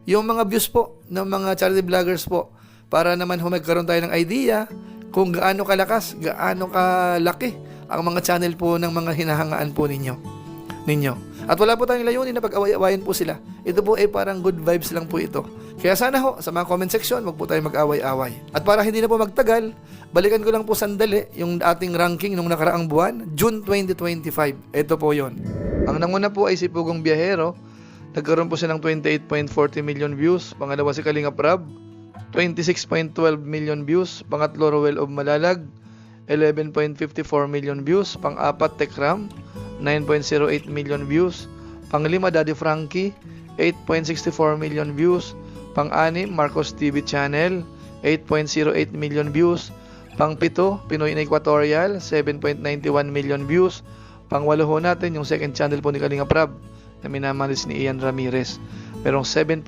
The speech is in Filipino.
yung mga views po ng mga charity vloggers po para naman magkaroon tayo ng idea kung gaano kalakas, gaano kalaki ang mga channel po ng mga hinahangaan po ninyo. At wala po tayong layunin na pag-away-awayan po sila. Ito po ay parang good vibes lang po ito. Kaya sana ho, sa mga comment section, wag po tayo mag-away-away. At para hindi na po magtagal, balikan ko lang po sandali yung ating ranking nung nakaraang buwan, June 2025. Ito po yon. Ang nanguna po ay si Pugong Biyahero. Nagkaroon po siya ng 28.40 million views. Pangalawa si Kalinga Prab, 26.12 million views. Pangatlo, Roel of Malalag, 11.54 million views. Pang-apat, Tekram, 9.08 million views. Pang-lima, Daddy Frankie, 8.64 million views. Pang-anim, Marcos TV Channel, 8.08 million views. Pang-pito, Pinoy in Equatorial, 7.91 million views. Pang-walo ho natin yung second channel po ni Kalinga Prab na minamanis ni Ian Ramirez. Merong 7.